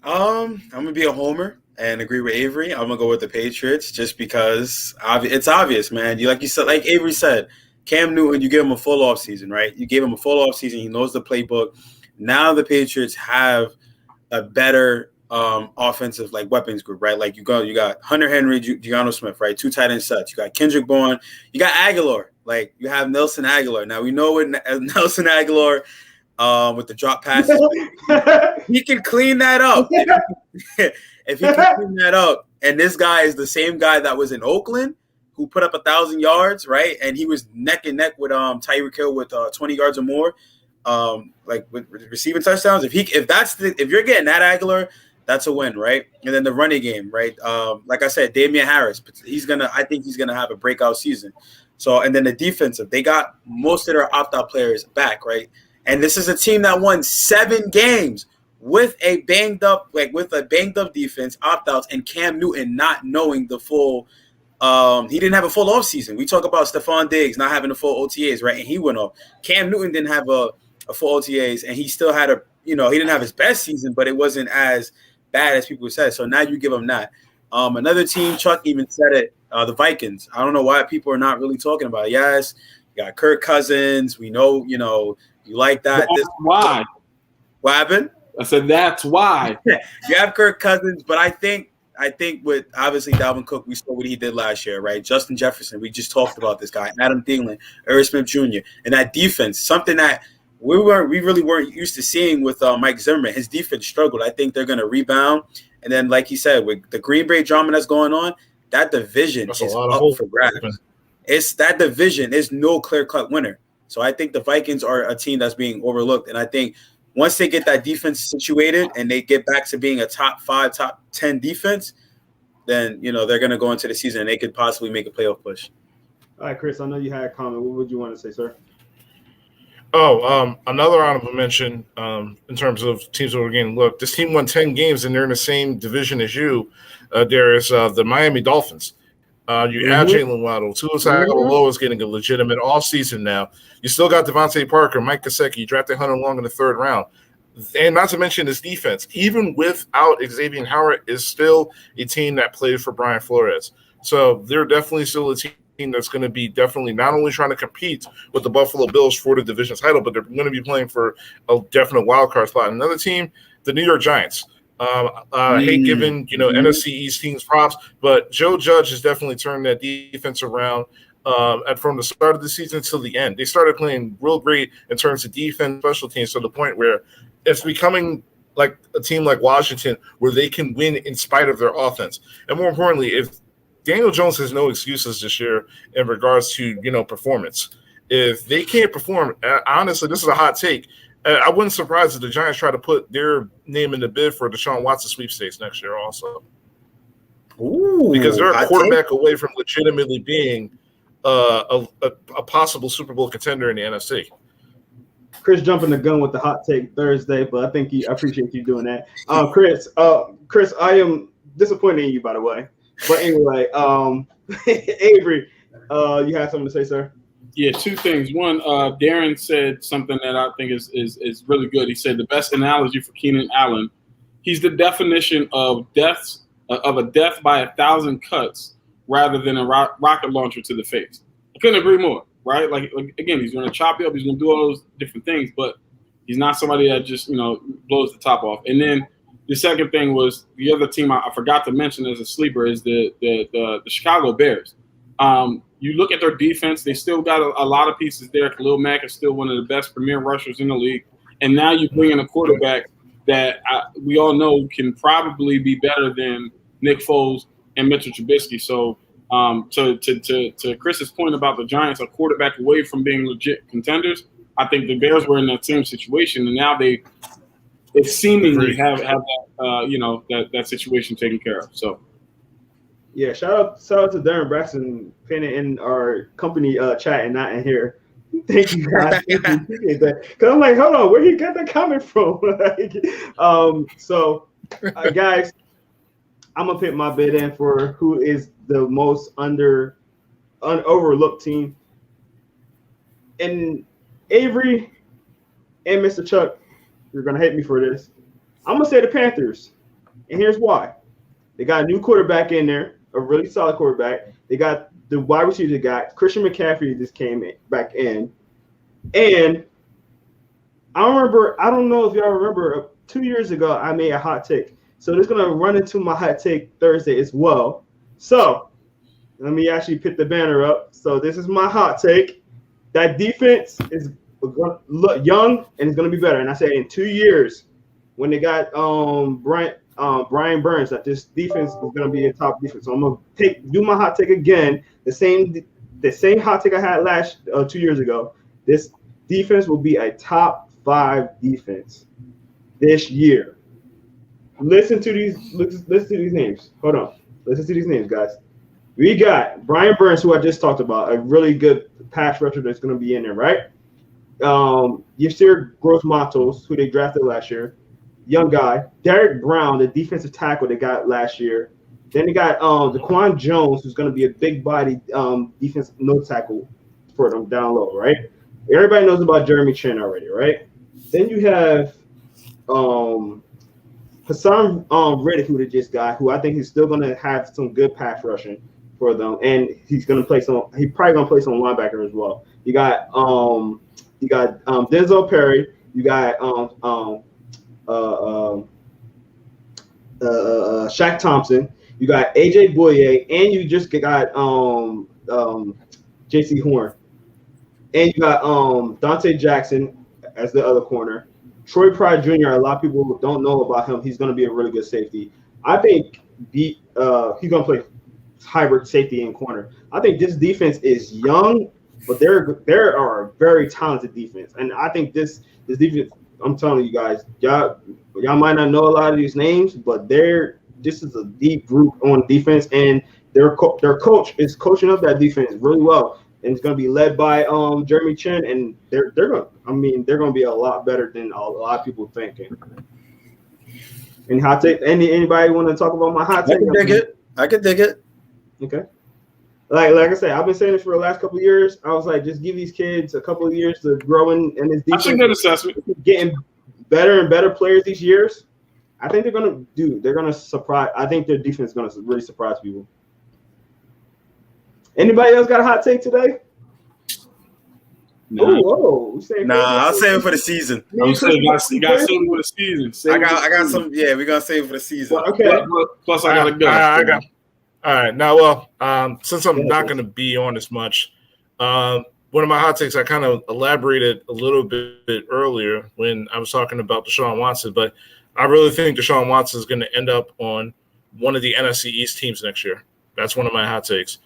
S4: I'm gonna be a homer and agree with Avery. I'm gonna go with the Patriots just because it's obvious, man. Like you said, like Avery said, Cam Newton, you give him a full off season, right? You gave him a full off season. He knows the playbook. Now the Patriots have a better offensive like weapons group, right? Like you got Hunter Henry, Gianno Smith, right? 2 tight end sets. You got Kendrick Bourne. You got Aguilar. Like you have Nelson Aguilar. Now we know with Nelson Aguilar with the drop passes, he can clean that up. If he can clean that up, and this guy is the same guy that was in Oakland who put up 1,000 yards, right? And he was neck and neck with Tyreek Hill with 20 yards or more, like with receiving touchdowns. If you're getting that Aguilar, that's a win, right? And then the running game, right? Like I said, Damian Harris, I think he's gonna have a breakout season. So, and then the defensive, they got most of their opt-out players back, right? And this is a team that won 7 games with a banged up defense, opt-outs, and Cam Newton not knowing the full. He didn't have a full offseason. We talk about Stephon Diggs not having the full OTAs, right? And he went off. Cam Newton didn't have a full OTAs, and he still had he didn't have his best season, but it wasn't as bad as people said. So now you give him that. Another team, Chuck even said it, the Vikings. I don't know why people are not really talking about it. Yes, you got Kirk Cousins. We know, you like that.
S5: That's why.
S4: What happened?
S5: I said that's why.
S4: You have Kirk Cousins, but I think with obviously Dalvin Cook, we saw what he did last year, right? Justin Jefferson, we just talked about this guy, Adam Thielen, Irv Smith Jr., and that defense, something that we really weren't used to seeing with Mike Zimmerman. His defense struggled. I think they're going to rebound, and then like he said, with the Green Bay drama that's going on, that division is up for grabs. It's that division is no clear-cut winner. So I think the Vikings are a team that's being overlooked, and I think once they get that defense situated and they get back to being a top 5, top 10 defense, then they're going to go into the season and they could possibly make a playoff push.
S3: All right, Chris, I know you had a comment. What would you want to say, sir?
S1: Another honorable mention in terms of teams that were getting looked. This team won 10 games and they're in the same division as you, Darius, the Miami Dolphins. You add Jalen Waddle. Tua Tagovailoa is getting a legitimate offseason now. You still got Devontae Parker, Mike Gesicki, drafted Hunter Long in the 3rd round. And not to mention his defense, even without Xavier Howard, is still a team that plays for Brian Flores. So they're definitely still a team that's going to be definitely not only trying to compete with the Buffalo Bills for the division title, but they're going to be playing for a definite wild card spot. Another team, the New York Giants. Hate giving NFC East teams props, but Joe Judge has definitely turned that defense around. And from the start of the season till the end, they started playing real great in terms of defense, special teams, to the point where it's becoming like a team like Washington, where they can win in spite of their offense. And more importantly, if Daniel Jones has no excuses this year in regards to performance, if they can't perform, honestly, this is a hot take. I wouldn't surprise if the Giants try to put their name in the bid for Deshaun Watson sweepstakes next year also.
S4: Ooh,
S1: because they're a quarterback away from legitimately being a possible Super Bowl contender in the NFC.
S3: Chris jumping the gun with the hot take Thursday, but I appreciate you doing that. Chris, I am disappointed in you, by the way. But anyway, Avery, you have something to say, sir?
S5: Yeah, 2 things. One, Darren said something that I think is really good. He said the best analogy for Keenan Allen, he's the definition of a death by 1,000 cuts rather than a rocket launcher to the face. I couldn't agree more, right? Like again, he's going to chop you up. He's going to do all those different things, but he's not somebody that just blows the top off. And then the second thing was the other team I forgot to mention as a sleeper is the Chicago Bears. You look at their defense; they still got a lot of pieces there. Khalil Mack is still one of the best premier rushers in the league, and now you bring in a quarterback that we all know can probably be better than Nick Foles and Mitchell Trubisky. So, to Chris's point about the Giants, a quarterback away from being legit contenders, I think the Bears were in that same situation, and now they seemingly have that that situation taken care of. So.
S3: Yeah, shout out to Darren Braxton pinning in our company chat and not in here. Thank you guys. Appreciate that. Because I'm like, hold on, where he got that comment from? Guys, I'm gonna put my bid in for who is the most overlooked team. And Avery and Mr. Chuck, you're gonna hate me for this. I'm gonna say the Panthers. And here's why. They got a new quarterback in there, a really solid quarterback. They got the wide receiver they got. Christian McCaffrey just came back in. And I don't know if y'all remember, 2 years ago, I made a hot take. So this is going to run into my hot take Thursday as well. So let me actually put the banner up. So this is my hot take. That defense is going to look young and it's going to be better. And I said in 2 years, when they got Brian Burns, that this defense is going to be a top defense. So I'm going to do my hot take again. The same hot take I had 2 years ago. This defense will be a top 5 defense this year. Listen to these names. Hold on. Listen to these names, guys. We got Brian Burns, who I just talked about, a really good pass rusher that's going to be in there, right? Yasir Gross-Matos, who they drafted last year, young guy. Derek Brown, the defensive tackle they got last year. Then they got Daquan Jones, who's going to be a big body defensive nose tackle for them down low, right? Everybody knows about Jeremy Chin already, right? Then you have Hassan Reddick, who they just got, who I think he's still going to have some good pass rushing for them, and he's going to play some. He's probably going to play some linebacker as well. You got Denzel Perry. You got Shaq Thompson. You got AJ Boye, and you just got J.C. Horn, and you got Dante Jackson as the other corner. Troy Pride Jr., a lot of people don't know about him. He's going to be a really good safety. I think he's going to play hybrid safety and corner. I think this defense is young, but there are a very talented defense. And I think this defense, I'm telling you guys, y'all might not know a lot of these names, but this is a deep group on defense, and their coach is coaching up that defense really well. And it's going to be led by Jeremy Chin, and they're going to be a lot better than a lot of people thinking. And hot take, anybody want to talk about my hot take?
S4: I can dig it.
S3: Okay. Like I said, I've been saying this for the last couple of years. I was like, just give these kids a couple of years to grow in this defense.
S5: That's a good assessment.
S3: Getting better and better players these years. I think they're going to surprise. I think their defense is going to really surprise people. Anybody else got a hot take today?
S5: Nah.
S3: Whoa.
S4: I'll save it for the season.
S5: I'm saying you got something for the season.
S4: I got some. Yeah, we're gonna save it for the season.
S3: Well, okay.
S5: Plus, I gotta go.
S1: I got. All right. Now, since I'm not going to be on as much, one of my hot takes I kind of elaborated a little bit earlier when I was talking about Deshaun Watson, but I really think Deshaun Watson is going to end up on one of the NFC East teams next year. That's one of my hot takes.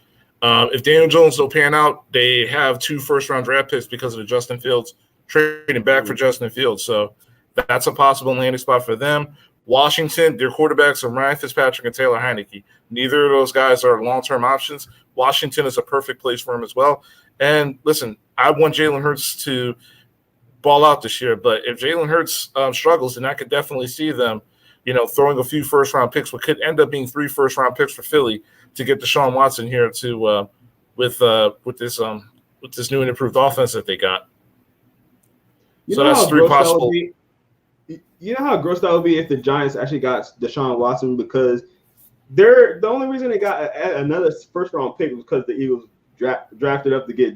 S1: If Daniel Jones don't pan out, they have 2 first-round draft picks because of the Justin Fields trading back for Justin Fields. So that's a possible landing spot for them. Washington, their quarterbacks are Ryan Fitzpatrick and Taylor Heineke. Neither of those guys are long-term options. Washington is a perfect place for him as well. And listen, I want Jalen Hurts to ball out this year, but if Jalen Hurts struggles, then I could definitely see them, throwing a few first-round picks, what could end up being 3 first-round picks for Philly to get Deshaun Watson here to with this new and improved offense that they got. So that's 3 possible.
S3: You know how gross that would be if the Giants actually got Deshaun Watson, because the only reason they got another first-round pick was because the Eagles drafted up to get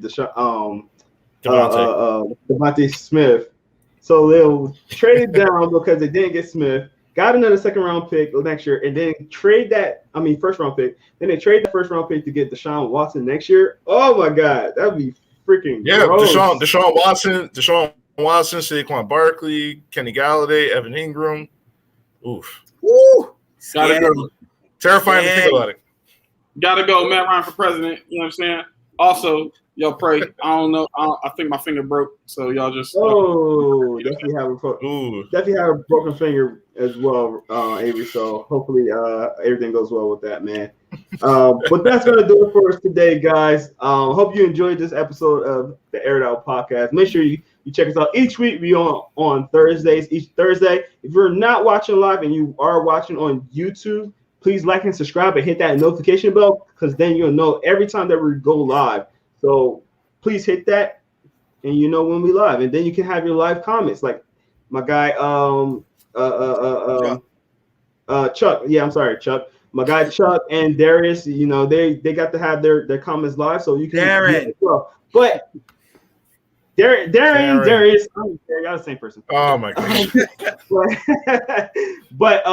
S3: Devontae Smith. So they'll trade it down because they didn't get Smith. Got another second-round pick next year, and then first-round pick. Then they trade the first-round pick to get Deshaun Watson next year. Oh, my God. That would be freaking gross.
S1: Deshaun Watson, Saquon Barkley, Kenny Galladay, Evan Ingram. Oof.
S4: Woo!
S5: Gotta go.
S1: Terrifying to think about it.
S5: Gotta go. Matt Ryan for president. You know what I'm saying? Also, y'all pray. I don't know. I think my finger broke, so y'all just.
S3: Definitely have a broken finger as well, Avery. So hopefully, everything goes well with that, man. But that's gonna do it for us today, guys. Hope you enjoyed this episode of the Air It Out Podcast. Make sure you check us out each week. We on Thursdays. Each Thursday. If you're not watching live and you are watching on YouTube, please like and subscribe and hit that notification bell, because then you'll know every time that we go live. So please hit that, and you know when we live, and then you can have your live comments. Like my guy, Chuck. Yeah, I'm sorry, Chuck. My guy Chuck and Darius, you know, they got to have their comments live, so you can
S4: Darren.
S3: as well. But Darius, y'all the same person.
S1: Oh my gosh.
S3: but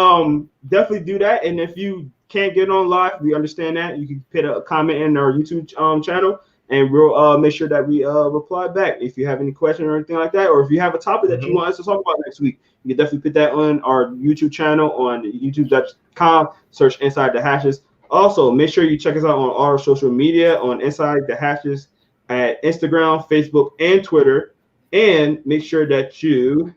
S3: definitely do that. And if you can't get on live, we understand that. You can put a comment in our YouTube channel, and we'll make sure that we reply back if you have any question or anything like that, or if you have a topic that you want us to talk about next week. You can definitely put that on our YouTube channel on youtube.com. Search Inside the Hashes. Also, make sure you check us out on all our social media on Inside the Hashes at Instagram, Facebook, and Twitter. And make sure that you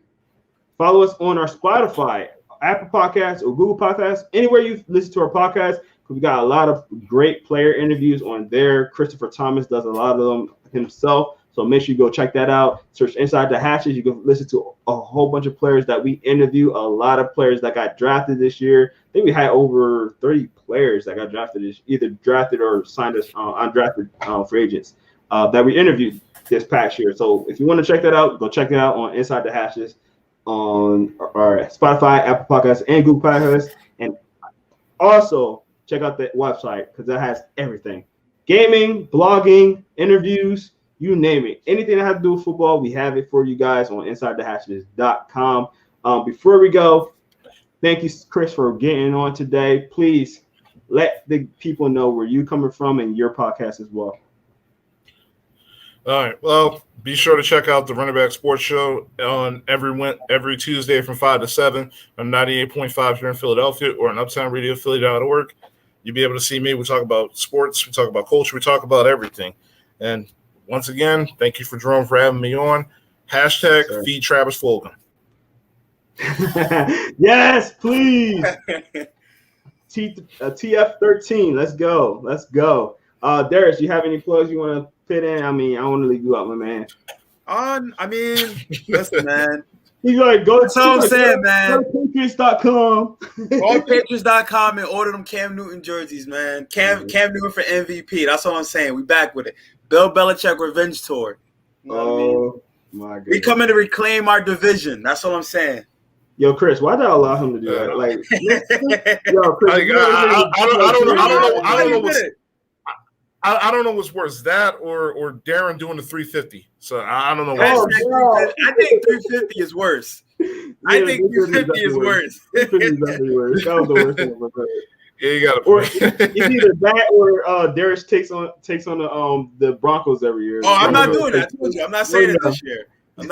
S3: follow us on our Spotify, Apple Podcasts, or Google Podcasts, anywhere you listen to our podcast. We got a lot of great player interviews on there. Christopher Thomas does a lot of them himself. So make sure you go check that out. Search Inside the Hashes. You can listen to a whole bunch of players that we interview, a lot of players that got drafted this year. I think we had over 30 players that got drafted either drafted or signed as undrafted free agents that we interviewed this past year. So if you want to check that out, go check it out on Inside the Hashes on our Spotify, Apple Podcasts, and Google Podcasts. And also check out the website because that has everything. Gaming, blogging, interviews, you name it. Anything that has to do with football, we have it for you guys on InsideTheHashes.com. Before we go, thank you, Chris, for getting on today. Please let the people know where you're coming from and your podcast as well.
S1: All right. Well, be sure to check out the Running Back Sports Show on every Tuesday from 5 to 7 on 98.5 here in Philadelphia or on UptownRadioPhilly.org. You'll be able to see me. We talk about sports. We talk about culture. We talk about everything. And once again, thank you for Jerome for having me on. # Feed Travis Fulgham.
S3: Yes, please. TF13. Let's go. Darius, you have any plugs you want to fit in? I mean, I want to leave you out, my man.
S4: Listen, man.
S3: He's like, go
S4: That's all I'm saying, man.
S3: Go to Patriots.com.
S4: Go to Patriots.com and order them Cam Newton jerseys, man. Cam Newton for MVP. That's all I'm saying. We back with it. Bill Belichick revenge tour. You know what I mean?
S3: My God.
S4: We coming to reclaim our division. That's all I'm saying.
S3: Yo, Chris, why did I allow him to do that? Like, yo, Chris,
S1: I don't know what's worse, that or Darren doing the 350. So I don't know.
S4: I think 350 is worse. I think 350 is worse.
S3: 350 is definitely worse. That was the worst thing I've ever heard.
S1: Yeah, you got to.
S3: Or it's either that or Darius takes on the Broncos every year.
S4: Oh, I'm not doing that. I told you, I'm not saying it this year. I'm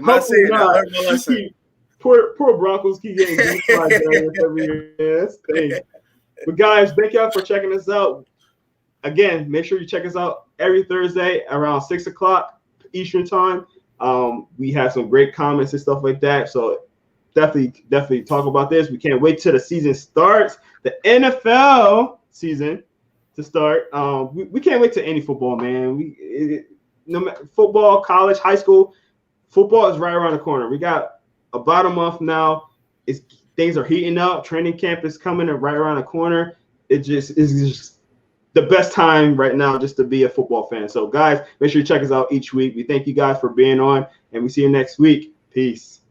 S4: not saying that.
S3: Poor Broncos keep getting beat by Darius every year. But guys, thank y'all for checking us out. Again, make sure you check us out every Thursday around 6 o'clock Eastern time. We have some great comments and stuff like that. So definitely talk about this. We can't wait till the season starts. The NFL season to start. We can't wait to any football, man. Football, college, high school, football is right around the corner. We got about a month now. Things are heating up. Training camp is coming right around the corner. It's just the best time right now just to be a football fan. So, guys, make sure you check us out each week. We thank you guys for being on, and we see you next week. Peace.